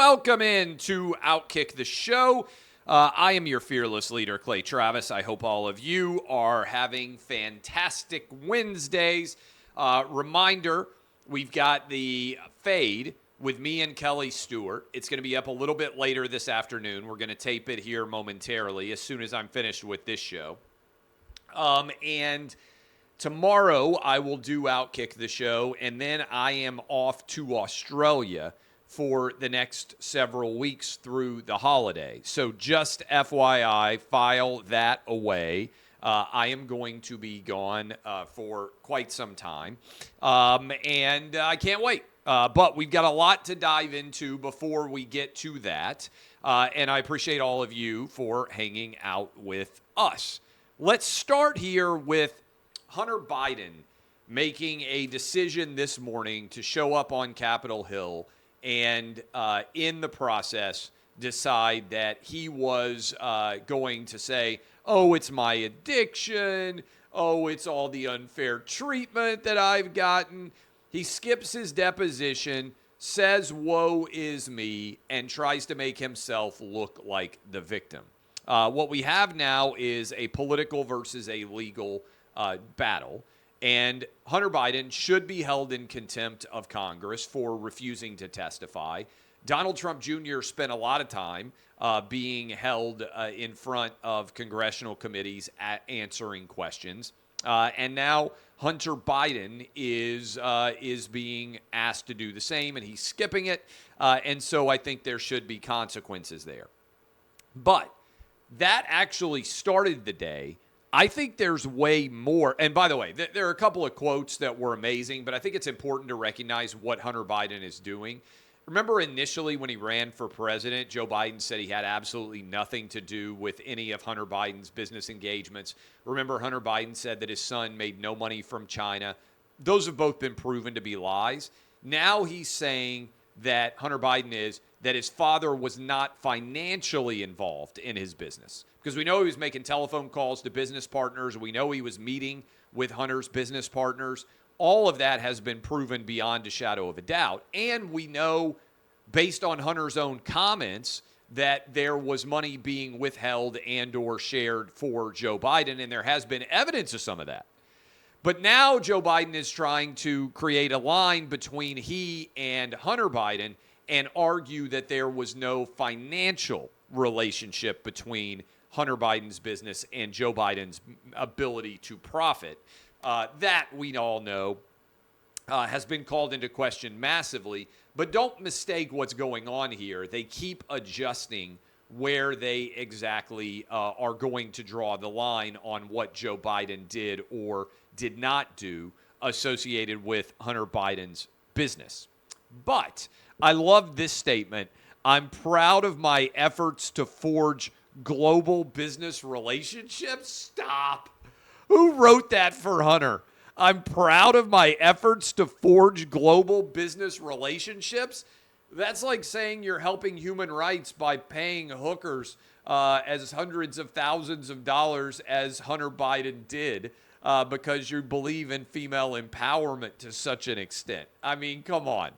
Welcome in to OutKick the show. I am your fearless leader, Clay Travis. I hope all of you are having fantastic Wednesdays. Reminder, we've got the Fade with me and Kelly Stewart. It's going to be up a little bit later this afternoon. We're going to tape it here momentarily as soon as I'm finished with this show. And tomorrow I will do OutKick the show, and then I am off to Australia for the next several weeks through the holiday. So just FYI, file that away. I am going to be gone for quite some time, and I can't wait. But we've got a lot to dive into before we get to that, and I appreciate all of you for hanging out with us. Let's start here with Hunter Biden making a decision this morning to show up on Capitol Hill and in the process decide that he was going to say, oh, it's my addiction. Oh, it's all the unfair treatment that I've gotten. He skips his deposition, says, woe is me, and tries to make himself look like the victim. What we have now is a political versus a legal battle. And Hunter Biden should be held in contempt of Congress for refusing to testify. Donald Trump Jr. spent a lot of time being held in front of congressional committees answering questions. And now Hunter Biden is being asked to do the same, and he's skipping it. And so I think there should be consequences there. But that actually started the day. I think there's way more. And by the way, there are a couple of quotes that were amazing, but I think it's important to recognize what Hunter Biden is doing. Remember initially when he ran for president, Joe Biden said he had absolutely nothing to do with any of Hunter Biden's business engagements. Remember Hunter Biden said that his son made no money from China. Those have both been proven to be lies. Now he's saying that Hunter Biden is that his father was not financially involved in his business. Because we know he was making telephone calls to business partners. We know he was meeting with Hunter's business partners. All of that has been proven beyond a shadow of a doubt. And we know, based on Hunter's own comments, that there was money being withheld and or shared for Joe Biden. And there has been evidence of some of that. But now Joe Biden is trying to create a line between he and Hunter Biden and argue that there was no financial relationship between Hunter Biden's business and Joe Biden's ability to profit. That, we all know, has been called into question massively. But don't mistake what's going on here. They keep adjusting where they exactly are going to draw the line on what Joe Biden did or did not do associated with Hunter Biden's business. But I love this statement. I'm proud of my efforts to forge global business relationships. Stop. Who wrote that for Hunter? I'm proud of my efforts to forge global business relationships. That's like saying you're helping human rights by paying hookers as hundreds of thousands of dollars as Hunter Biden did because you believe in female empowerment to such an extent. I mean, come on.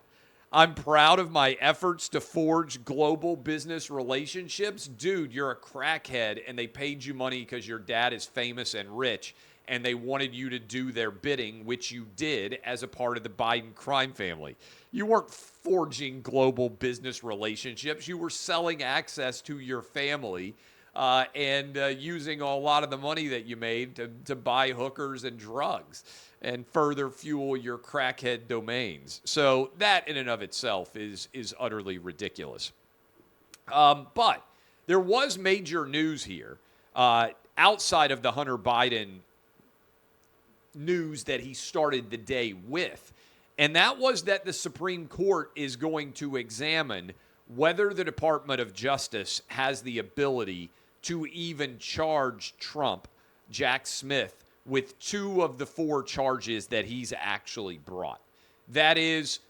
I'm proud of my efforts to forge global business relationships. Dude, you're a crackhead, and they paid you money because your dad is famous and rich, and they wanted you to do their bidding, which you did as a part of the Biden crime family. You weren't forging global business relationships. You were selling access to your family and using a lot of the money that you made to buy hookers and drugs and further fuel your crackhead domains. So that in and of itself is utterly ridiculous. But there was major news here outside of the Hunter Biden news that he started the day with. And that was that the Supreme Court is going to examine whether the Department of Justice has the ability to even charge Trump, Jack Smith, with 2 of the 4 charges that he's actually brought. That is,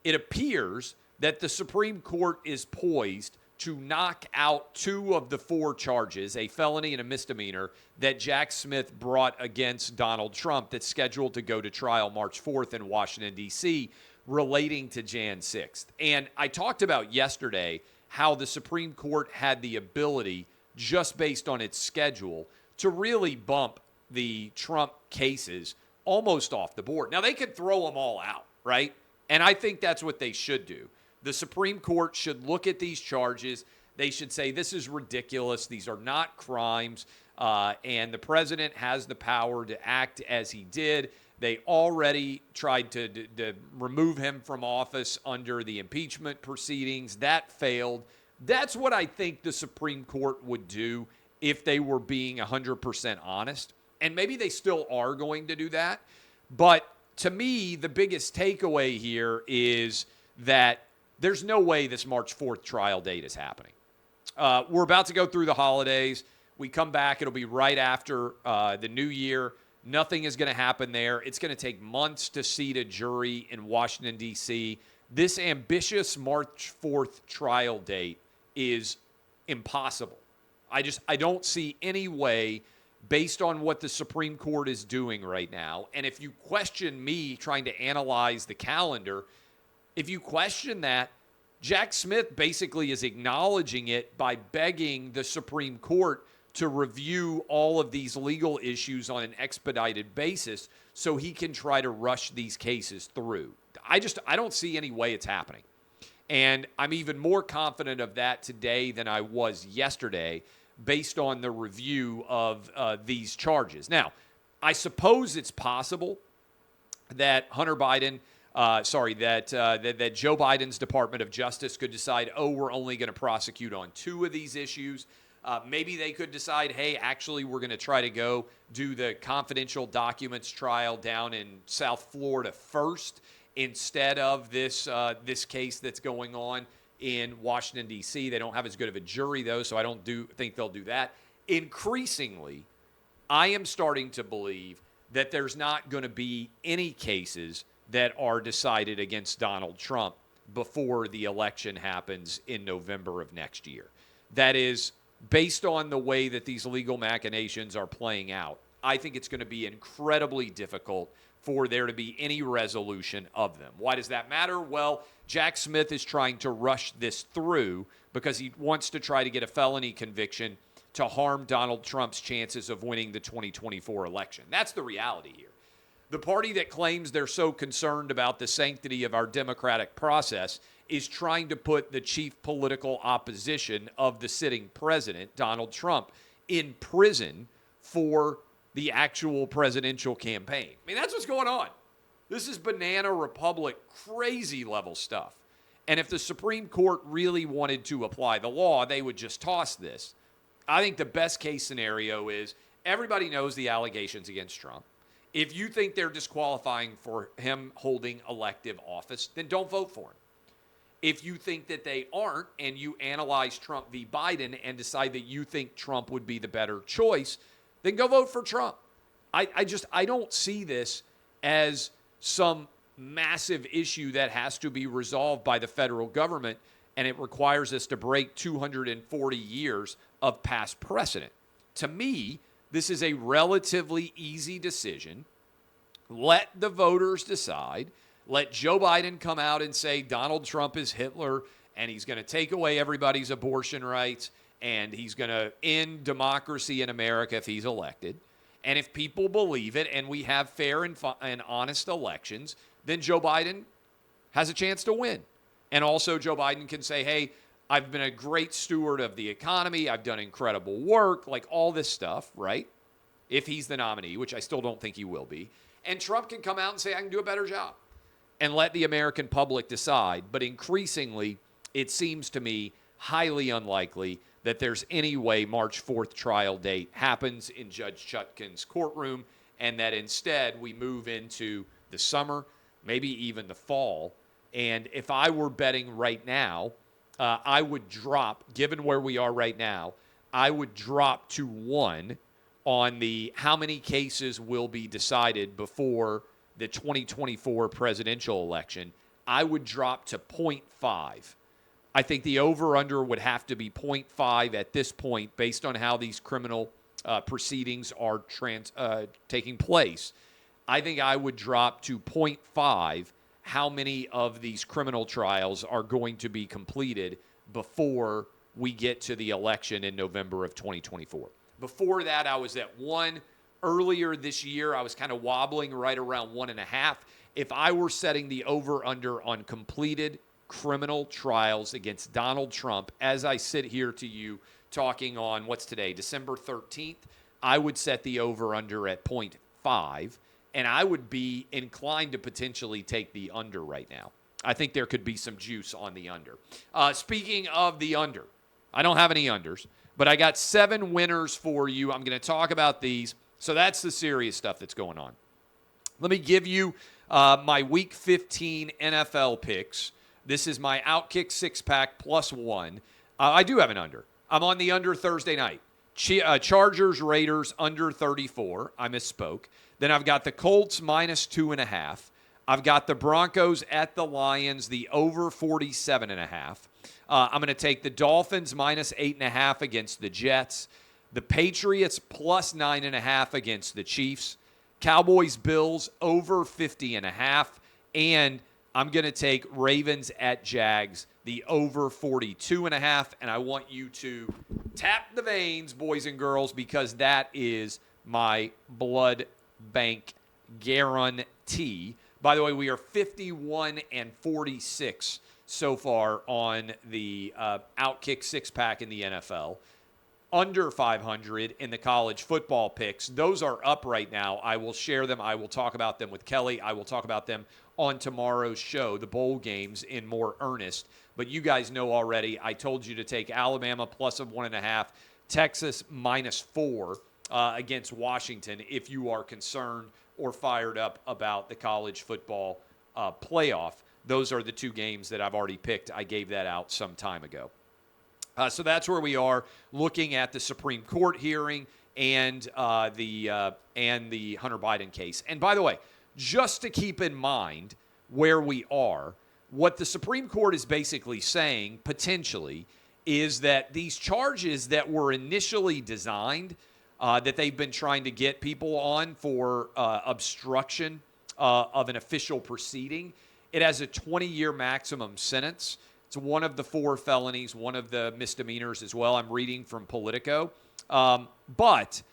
it appears that the Supreme Court is poised to knock out 2 of the 4 charges, a felony and a misdemeanor, that Jack Smith brought against Donald Trump that's scheduled to go to trial March 4th in Washington, D.C., relating to Jan 6th. And I talked about yesterday how the Supreme Court had the ability, just based on its schedule, to really bump the Trump cases almost off the board. Now, they could throw them all out, right? And I think that's what they should do. The Supreme Court should look at these charges. They should say, this is ridiculous. These are not crimes. And the president has the power to act as he did. They already tried to remove him from office under the impeachment proceedings. That failed. That's what I think the Supreme Court would do if they were being 100% honest. And maybe they still are going to do that. But to me, the biggest takeaway here is that there's no way this March 4th trial date is happening. We're about to go through the holidays. We come back. It'll be right after the new year. Nothing is going to happen there. It's going to take months to seat a jury in Washington, D.C. This ambitious March 4th trial date is impossible. I don't see any way, based on what the Supreme Court is doing right now. And if you question me trying to analyze the calendar, if you question that, Jack Smith basically is acknowledging it by begging the Supreme Court to review all of these legal issues on an expedited basis so he can try to rush these cases through. I don't see any way it's happening. And I'm even more confident of that today than I was yesterday, based on the review of these charges. Now, I suppose it's possible that that Joe Biden's Department of Justice could decide, we're only going to prosecute on 2 of these issues. Maybe they could decide, hey, actually, we're going to try to go do the confidential documents trial down in South Florida first, instead of this case that's going on in Washington, D.C. They don't have as good of a jury, though, so I don't think they'll do that. Increasingly, I am starting to believe that there's not going to be any cases that are decided against Donald Trump before the election happens in November of next year. That is, based on the way that these legal machinations are playing out, I think it's going to be incredibly difficult for there to be any resolution of them. Why does that matter? Well, Jack Smith is trying to rush this through because he wants to try to get a felony conviction to harm Donald Trump's chances of winning the 2024 election. That's the reality here. The party that claims they're so concerned about the sanctity of our democratic process is trying to put the chief political opposition of the sitting president, Donald Trump, in prison for the actual presidential campaign. I mean, that's what's going on. This is banana republic, crazy level stuff. And if the Supreme Court really wanted to apply the law, they would just toss this. I think the best case scenario is everybody knows the allegations against Trump. If you think they're disqualifying for him holding elective office, then don't vote for him. If you think that they aren't, and you analyze Trump v. Biden and decide that you think Trump would be the better choice, then go vote for Trump. I don't see this as some massive issue that has to be resolved by the federal government, and it requires us to break 240 years of past precedent. To me, this is a relatively easy decision. Let the voters decide. Let Joe Biden come out and say Donald Trump is Hitler, and he's going to take away everybody's abortion rights, and he's going to end democracy in America if he's elected. And if people believe it and we have fair and honest elections, then Joe Biden has a chance to win. And also Joe Biden can say, hey, I've been a great steward of the economy. I've done incredible work, like all this stuff, right? If he's the nominee, which I still don't think he will be. And Trump can come out and say, I can do a better job, and let the American public decide. But increasingly, it seems to me highly unlikely that there's any way March 4th trial date happens in Judge Chutkan's courtroom, and that instead we move into the summer, maybe even the fall. And if I were betting right now, I would drop, given where we are right now, I would drop to 1 on the how many cases will be decided before the 2024 presidential election. I would drop to 0.5. I think the over-under would have to be 0.5 at this point based on how these criminal proceedings are taking place. I think I would drop to 0.5 how many of these criminal trials are going to be completed before we get to the election in November of 2024. Before that, I was at 1. Earlier this year, I was kind of wobbling right around 1.5. If I were setting the over-under on completed criminal trials against Donald Trump, as I sit here to you talking on, what's today, December 13th, I would set the over-under at 0.5, and I would be inclined to potentially take the under right now. I think there could be some juice on the under. Speaking of the under, I don't have any unders, but I got 7 winners for you. I'm going to talk about these. So that's the serious stuff that's going on. Let me give you my Week 15 NFL picks. This is my OutKick 6-pack +1. I do have an under. I'm on the under Thursday night. Chargers, Raiders, under 34. I misspoke. Then I've got the Colts -2.5. I've got the Broncos at the Lions, the over 47.5. I'm going to take the Dolphins -8.5 against the Jets. The Patriots +9.5 against the Chiefs. Cowboys, Bills over 50.5. And I'm going to take Ravens at Jags, the over 42.5. And I want you to tap the veins, boys and girls, because that is my blood bank guarantee. By the way, we are 51-46 so far on the OutKick 6-pack in the NFL. Under 500 in the college football picks. Those are up right now. I will share them. I will talk about them with Kelly. I will talk about them on tomorrow's show, the bowl games, in more earnest. But you guys know already, I told you to take Alabama +1.5, Texas -4 against Washington if you are concerned or fired up about the college football playoff. Those are the 2 games that I've already picked. I gave that out some time ago. So that's where we are, looking at the Supreme Court hearing and the Hunter Biden case. And by the way, just to keep in mind where we are, what the Supreme Court is basically saying, potentially, is that these charges that were initially designed, that they've been trying to get people on for obstruction of an official proceeding, it has a 20-year maximum sentence. It's one of the 4 felonies, one of the misdemeanors as well. I'm reading from Politico. But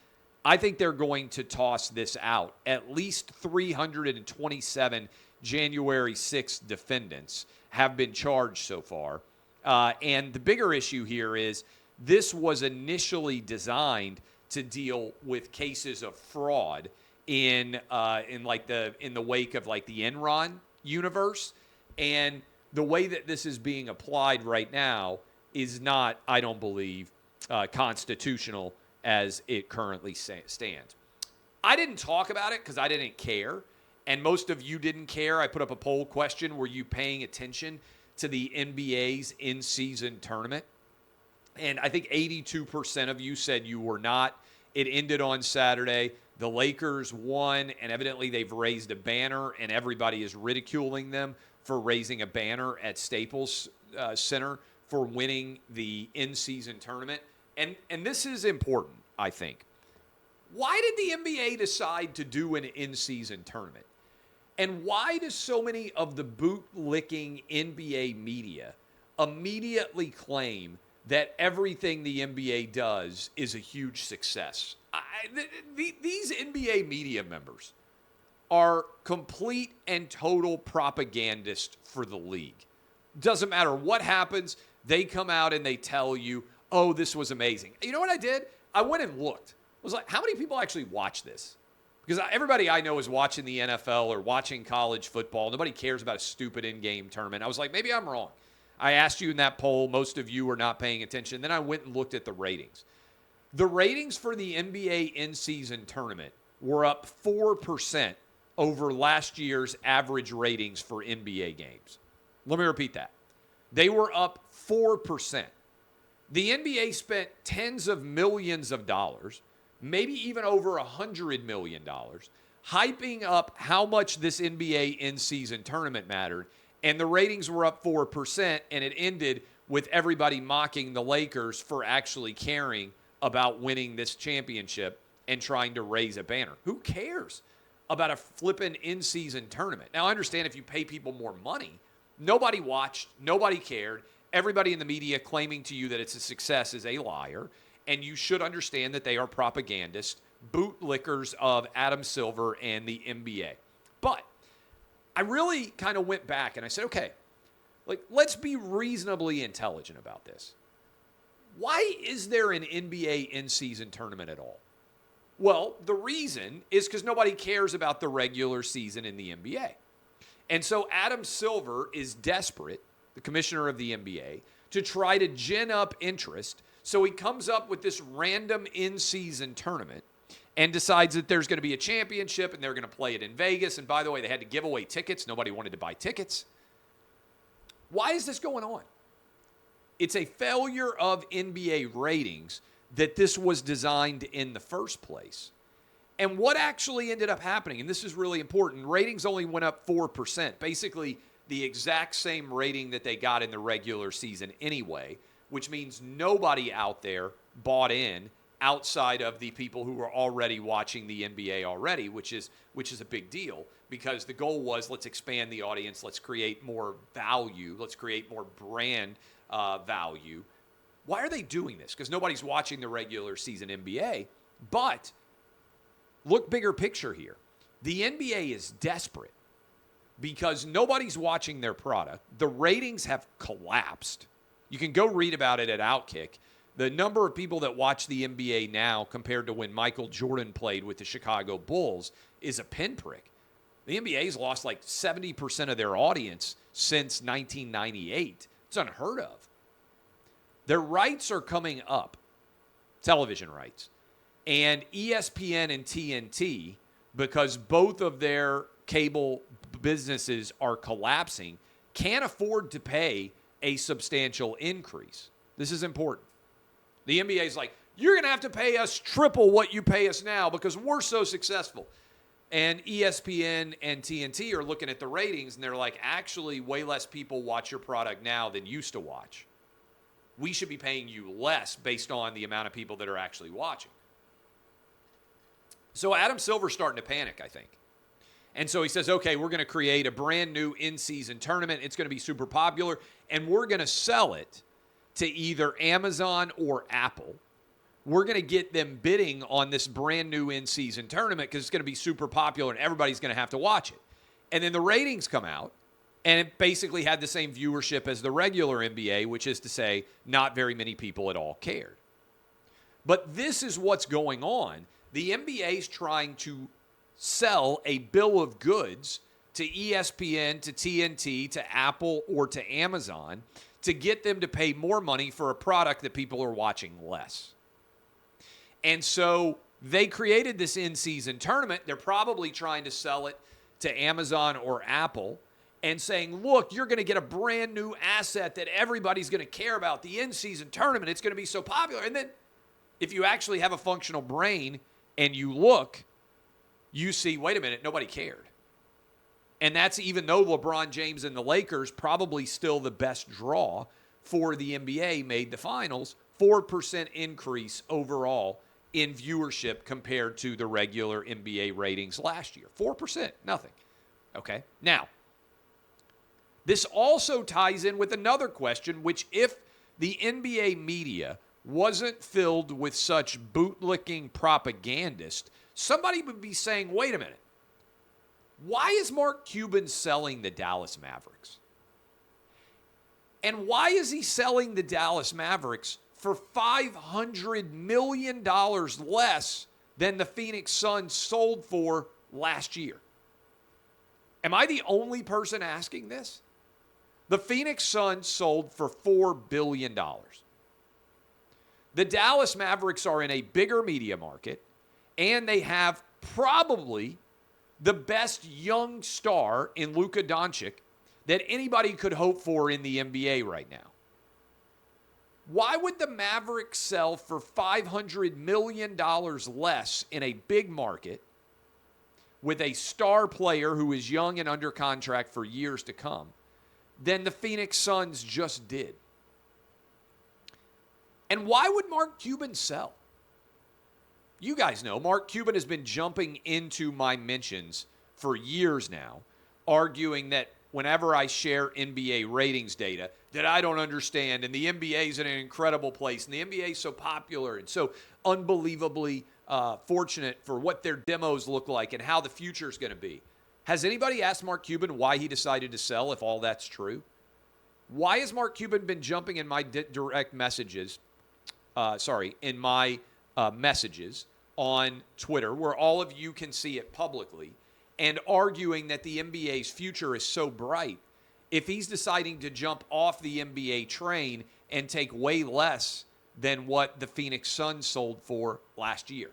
I think they're going to toss this out. At least 327 January 6th defendants have been charged so far. And the bigger issue here is this was initially designed to deal with cases of fraud in the wake of like the Enron universe. And the way that this is being applied right now is not, I don't believe, constitutional as it currently stands. I didn't talk about it because I didn't care, and most of you didn't care. I put up a poll question, were you paying attention to the NBA's in-season tournament? And I think 82% of you said you were not. It ended on Saturday. The Lakers won, and evidently they've raised a banner, and everybody is ridiculing them for raising a banner at Staples Center for winning the in-season tournament. And this is important, I think. Why did the NBA decide to do an in-season tournament? And why do so many of the boot-licking NBA media immediately claim that everything the NBA does is a huge success? These NBA media members are complete and total propagandists for the league. Doesn't matter what happens, they come out and they tell you, oh, this was amazing. You know what I did? I went and looked. I was like, how many people actually watch this? Because everybody I know is watching the NFL or watching college football. Nobody cares about a stupid in-game tournament. I was like, maybe I'm wrong. I asked you in that poll. Most of you are not paying attention. Then I went and looked at the ratings. The ratings for the NBA in-season tournament were up 4% over last year's average ratings for NBA games. Let me repeat that. They were up 4%. The NBA spent tens of millions of dollars, maybe even over $100 million, hyping up how much this NBA in-season tournament mattered, and the ratings were up 4%, and it ended with everybody mocking the Lakers for actually caring about winning this championship and trying to raise a banner. Who cares? about a flippin' in-season tournament. Now, I understand if you pay people more money, nobody watched, nobody cared. Everybody in the media claiming to you that it's a success is a liar, and you should understand that they are propagandists, bootlickers of Adam Silver and the NBA. But I really kind of went back and I said, okay, let's be reasonably intelligent about this. Why is there an NBA in-season tournament at all? Well, the reason is because nobody cares about the regular season in the NBA. And so Adam Silver is desperate, the commissioner of the NBA, to try to gin up interest. So he comes up with this random in-season tournament and decides that there's going to be a championship and they're going to play it in Vegas. And by the way, they had to give away tickets. Nobody wanted to buy tickets. Why is this going on? It's a failure of NBA ratings that this was designed in the first place. And what actually ended up happening, and this is really important, ratings only went up 4%, basically the exact same rating that they got in the regular season anyway, which means nobody out there bought in outside of the people who were already watching the NBA already, which is a big deal because the goal was let's expand the audience, let's create more value, let's create more brand value. Why are they doing this? Because nobody's watching the regular season NBA. But look bigger picture here. The NBA is desperate because nobody's watching their product. The ratings have collapsed. You can go read about it at OutKick. The number of people that watch the NBA now compared to when Michael Jordan played with the Chicago Bulls is a pinprick. The NBA's lost like 70% of their audience since 1998. It's unheard of. Their rights are coming up, television rights, and ESPN and TNT, because both of their cable businesses are collapsing, can't afford to pay a substantial increase. This is important. The NBA is like, you're going to have to pay us triple what you pay us now because we're so successful. And ESPN and TNT are looking at the ratings, and they're like, actually, way less people watch your product now than used to watch. We should be paying you less based on the amount of people that are actually watching. So Adam Silver's starting to panic, I think. And so he says, okay, we're going to create a brand new in-season tournament. It's going to be super popular, and we're going to sell it to either Amazon or Apple. We're going to get them bidding on this brand new in-season tournament because it's going to be super popular and everybody's going to have to watch it. And then the ratings come out, and it basically had the same viewership as the regular NBA, which is to say not very many people at all cared. But this is what's going on. The NBA is trying to sell a bill of goods to ESPN, to TNT, to Apple, or to Amazon to get them to pay more money for a product that people are watching less. And so they created this in-season tournament. They're probably trying to sell it to Amazon or Apple and saying, look, you're going to get a brand new asset that everybody's going to care about, the in-season tournament. It's going to be so popular. And then if you actually have a functional brain and you look, you see, wait a minute, nobody cared. And that's even though LeBron James and the Lakers, probably still the best draw for the NBA, made the finals, 4% increase overall in viewership compared to the regular NBA ratings last year. 4%, nothing. Okay, now, this also ties in with another question, which if the NBA media wasn't filled with such bootlicking propagandists, somebody would be saying, wait a minute, why is Mark Cuban selling the Dallas Mavericks? And why is he selling the Dallas Mavericks for $500 million less than the Phoenix Suns sold for last year? Am I the only person asking this? The Phoenix Suns sold for $4 billion. The Dallas Mavericks are in a bigger media market, and they have probably the best young star in Luka Doncic that anybody could hope for in the NBA right now. Why would the Mavericks sell for $500 million less in a big market with a star player who is young and under contract for years to come than the Phoenix Suns just did? And why would Mark Cuban sell? You guys know Mark Cuban has been jumping into my mentions for years now, arguing that whenever I share NBA ratings data that I don't understand, and the NBA is in an incredible place, and the NBA is so popular and so unbelievably fortunate for what their demos look like and how the future is going to be. Has anybody asked Mark Cuban why he decided to sell if all that's true? Why has Mark Cuban been jumping in my direct messages, in my messages on Twitter, where all of you can see it publicly, and arguing that the NBA's future is so bright, if he's deciding to jump off the NBA train and take way less than what the Phoenix Suns sold for last year?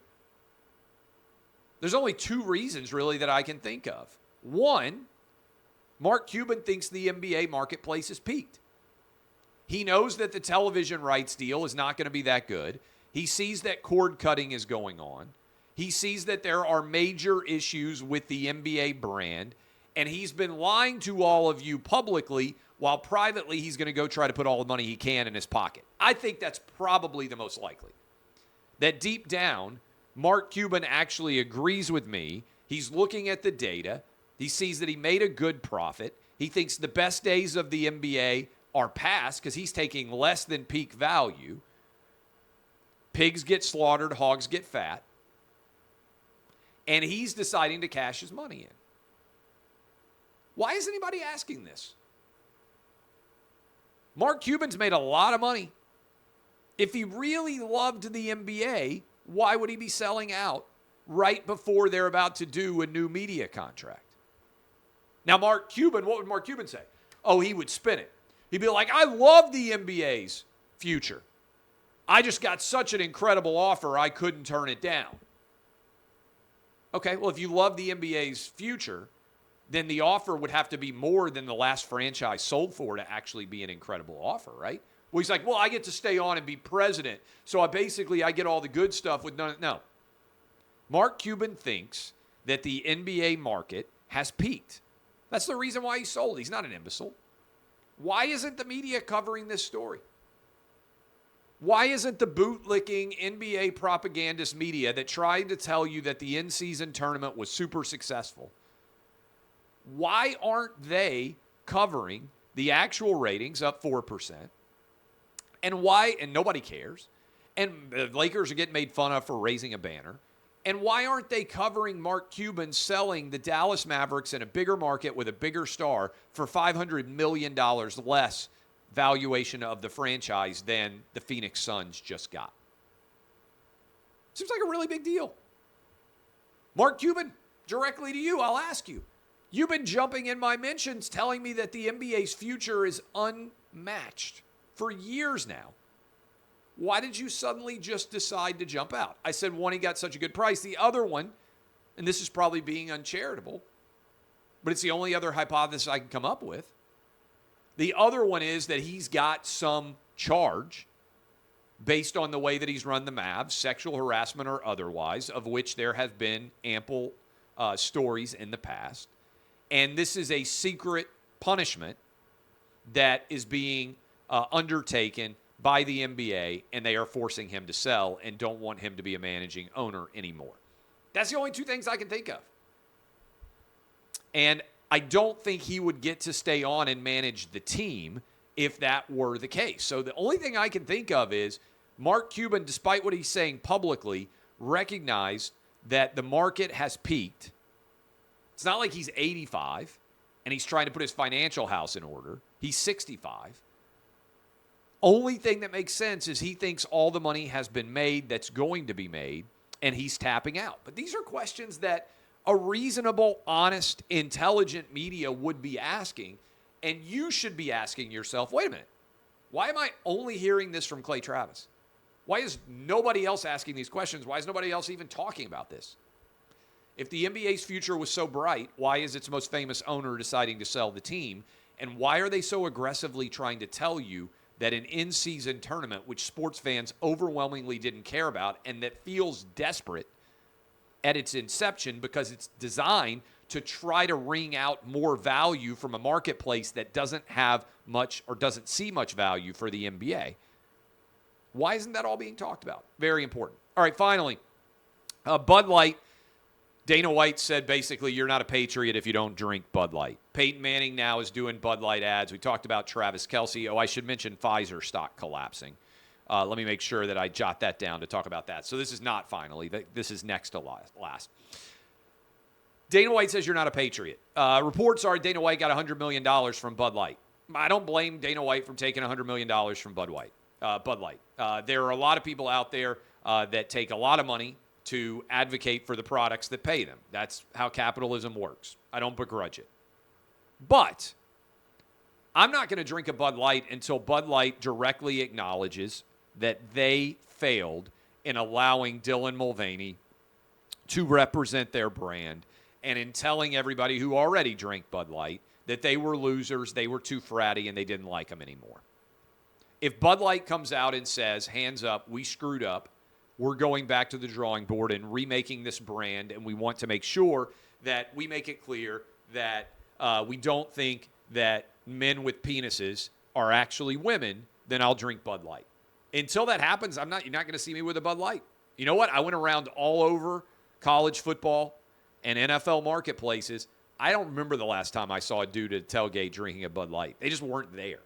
There's only two reasons, really, that I can think of. One, Mark Cuban thinks the NBA marketplace is peaked. He knows that the television rights deal is not going to be that good. He sees that cord cutting is going on. He sees that there are major issues with the NBA brand, and he's been lying to all of you publicly while privately he's going to go try to put all the money he can in his pocket. I think that's probably the most likely. That deep down, Mark Cuban actually agrees with me. He's looking at the data. He sees that he made a good profit. He thinks the best days of the NBA are past because he's taking less than peak value. Pigs get slaughtered, hogs get fat. And he's deciding to cash his money in. Why is anybody asking this? Mark Cuban's made a lot of money. If he really loved the NBA, why would he be selling out right before they're about to do a new media contract? Now, Mark Cuban, what would Mark Cuban say? Oh, he would spin it. He'd be like, I love the NBA's future. I just got such an incredible offer, I couldn't turn it down. Okay, well, if you love the NBA's future, then the offer would have to be more than the last franchise sold for to actually be an incredible offer, right? Well, he's like, well, I get to stay on and be president, so I get all the good stuff with none. No. Mark Cuban thinks that the NBA market has peaked. That's the reason why he sold. He's not an imbecile. Why isn't the media covering this story? Why isn't the bootlicking NBA propagandist media that tried to tell you that the in-season tournament was super successful? Why aren't they covering the actual ratings up 4%? And why, and nobody cares, and the Lakers are getting made fun of for raising a banner. And why aren't they covering Mark Cuban selling the Dallas Mavericks in a bigger market with a bigger star for $500 million less valuation of the franchise than the Phoenix Suns just got? Seems like a really big deal. Mark Cuban, directly to you, I'll ask you. You've been jumping in my mentions telling me that the NBA's future is unmatched for years now. Why did you suddenly just decide to jump out? I said, one, he got such a good price. The other one, and this is probably being uncharitable, but it's the only other hypothesis I can come up with. The other one is that he's got some charge based on the way that he's run the Mavs, sexual harassment or otherwise, of which there have been ample stories in the past. And this is a secret punishment that is being undertaken by the NBA, and they are forcing him to sell and don't want him to be a managing owner anymore. That's the only two things I can think of. And I don't think he would get to stay on and manage the team if that were the case. So the only thing I can think of is Mark Cuban, despite what he's saying publicly, recognized that the market has peaked. It's not like he's 85 and he's trying to put his financial house in order. He's 65. Only thing that makes sense is he thinks all the money has been made that's going to be made, and he's tapping out. But these are questions that a reasonable, honest, intelligent media would be asking, and you should be asking yourself, wait a minute, why am I only hearing this from Clay Travis? Why is nobody else asking these questions? Why is nobody else even talking about this? If the NBA's future was so bright, why is its most famous owner deciding to sell the team? And why are they so aggressively trying to tell you that an in-season tournament, which sports fans overwhelmingly didn't care about and that feels desperate at its inception because it's designed to try to wring out more value from a marketplace that doesn't have much or doesn't see much value for the NBA? Why isn't that all being talked about? Very important. All right, finally, Bud Light, Dana White said basically you're not a patriot if you don't drink Bud Light. Peyton Manning now is doing Bud Light ads. We talked about Travis Kelce. Oh, I should mention Pfizer stock collapsing. Let me make sure that I jot that down to talk about that. So this is not finally. This is next to last. Dana White says you're not a patriot. Reports are Dana White got $100 million from Bud Light. I don't blame Dana White from taking $100 million from Bud Light. There are a lot of people out there that take a lot of money to advocate for the products that pay them. That's how capitalism works. I don't begrudge it. But I'm not going to drink a Bud Light until Bud Light directly acknowledges that they failed in allowing Dylan Mulvaney to represent their brand and in telling everybody who already drank Bud Light that they were losers, they were too fratty, and they didn't like them anymore. If Bud Light comes out and says, hands up, we screwed up, we're going back to the drawing board and remaking this brand, and we want to make sure that we make it clear that we don't think that men with penises are actually women, then I'll drink Bud Light. Until that happens, you're not going to see me with a Bud Light. You know what? I went around all over college football and NFL marketplaces. I don't remember the last time I saw a dude at a tailgate drinking a Bud Light. They just weren't there.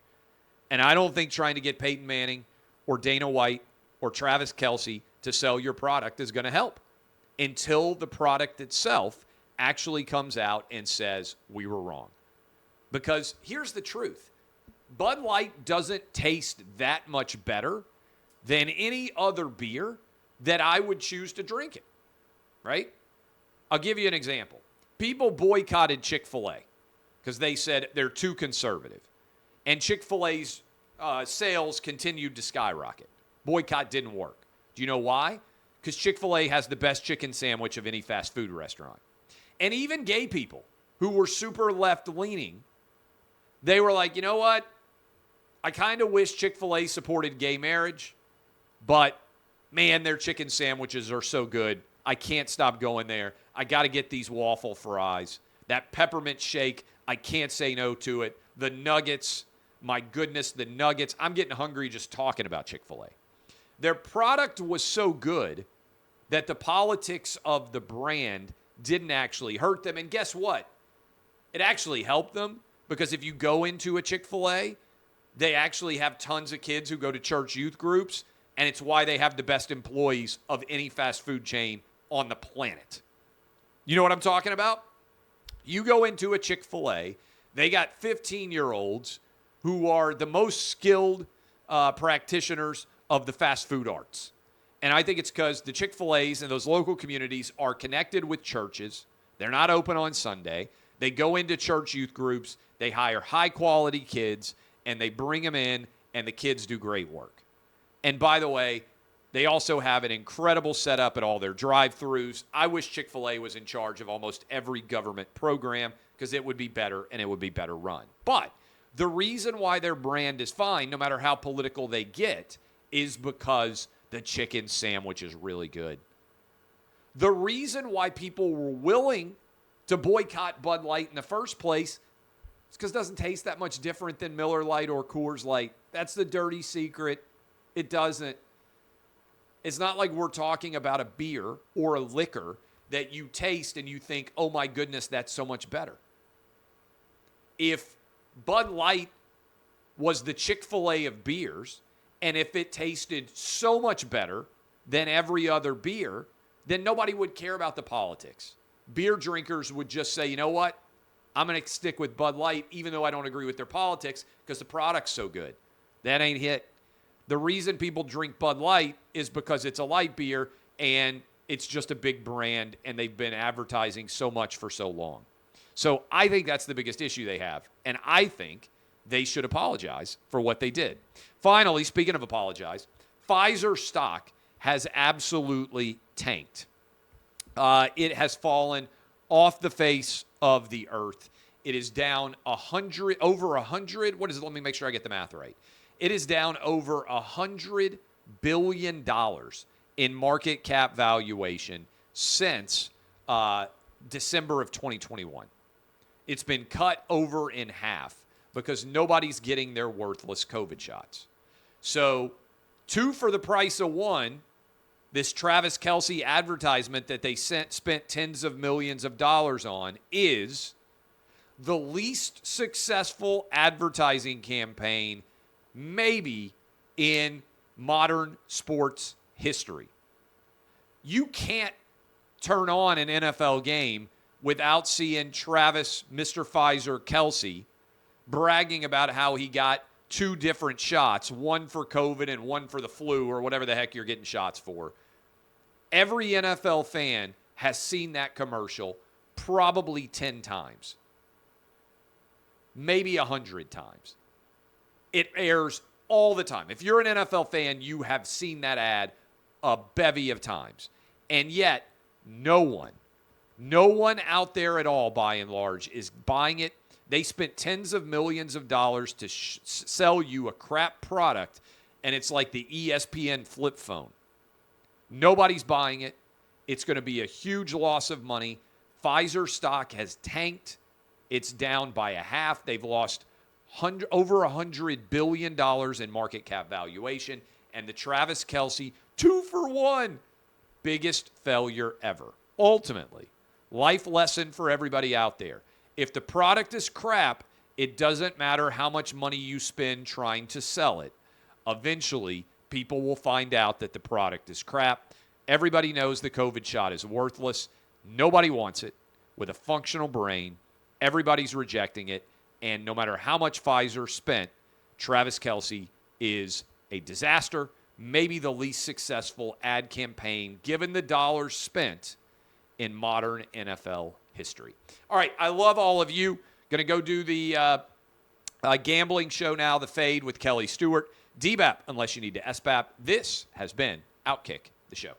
And I don't think trying to get Peyton Manning or Dana White or Travis Kelce to sell your product is going to help until the product itself actually comes out and says, we were wrong. Because here's the truth. Bud Light doesn't taste that much better than any other beer that I would choose to drink it, right? I'll give you an example. People boycotted Chick-fil-A because they said they're too conservative. And Chick-fil-A's sales continued to skyrocket. Boycott didn't work. Do you know why? Because Chick-fil-A has the best chicken sandwich of any fast food restaurant. And even gay people who were super left-leaning, they were like, you know what? I kind of wish Chick-fil-A supported gay marriage, but, man, their chicken sandwiches are so good. I can't stop going there. I got to get these waffle fries. That peppermint shake, I can't say no to it. The nuggets, my goodness, the nuggets. I'm getting hungry just talking about Chick-fil-A. Their product was so good that the politics of the brand didn't actually hurt them. And guess what? It actually helped them because if you go into a Chick-fil-A, they actually have tons of kids who go to church youth groups, and it's why they have the best employees of any fast food chain on the planet. You know what I'm talking about? You go into a Chick-fil-A, they got 15-year-olds who are the most skilled practitioners of the fast food arts. And I think it's because the Chick-fil-A's and those local communities are connected with churches. They're not open on Sunday. They go into church youth groups. They hire high-quality kids, and they bring them in, and the kids do great work. And by the way, they also have an incredible setup at all their drive-thrus. I wish Chick-fil-A was in charge of almost every government program because it would be better and it would be better run. But the reason why their brand is fine, no matter how political they get, is because the chicken sandwich is really good. The reason why people were willing to boycott Bud Light in the first place is because it doesn't taste that much different than Miller Lite or Coors Light. That's the dirty secret. It doesn't. It's not like we're talking about a beer or a liquor that you taste and you think, oh my goodness, that's so much better. If Bud Light was the Chick-fil-A of beers, and if it tasted so much better than every other beer, then nobody would care about the politics. Beer drinkers would just say, you know what? I'm going to stick with Bud Light, even though I don't agree with their politics, because the product's so good. That ain't it. The reason people drink Bud Light is because it's a light beer, and it's just a big brand, and they've been advertising so much for so long. So I think that's the biggest issue they have, and I think they should apologize for what they did. Finally, speaking of apologize, Pfizer stock has absolutely tanked. It has fallen off the face of the earth. It is down over 100. What is it? Let me make sure I get the math right. It is down over $100 billion in market cap valuation since December of 2021. It's been cut over in half because nobody's getting their worthless COVID shots. So 2 for the price of 1 this Travis Kelce advertisement that they spent tens of millions of dollars on is the least successful advertising campaign maybe in modern sports history. You can't turn on an NFL game without seeing Travis, Mr. Pfizer, Kelce bragging about how he got 2 different shots, one for COVID and one for the flu or whatever the heck you're getting shots for. Every NFL fan has seen that commercial probably 10 times, maybe 100 times. It airs all the time. If you're an NFL fan, you have seen that ad a bevy of times. And yet, no one out there at all, by and large, is buying it. They spent tens of millions of dollars to sell you a crap product, and it's like the ESPN flip phone. Nobody's buying it. It's going to be a huge loss of money. Pfizer stock has tanked. It's down by a half. They've lost over $100 billion in market cap valuation. And the Travis Kelce 2-for-1, biggest failure ever. Ultimately, life lesson for everybody out there. If the product is crap, it doesn't matter how much money you spend trying to sell it. Eventually, people will find out that the product is crap. Everybody knows the COVID shot is worthless. Nobody wants it. With a functional brain, everybody's rejecting it. And no matter how much Pfizer spent, Travis Kelce is a disaster, maybe the least successful ad campaign given the dollars spent in modern NFL history. All right, I love all of you. Going to go do the gambling show now, The Fade with Kelly Stewart. DBAP, unless you need to SBAP. This has been OutKick, the show.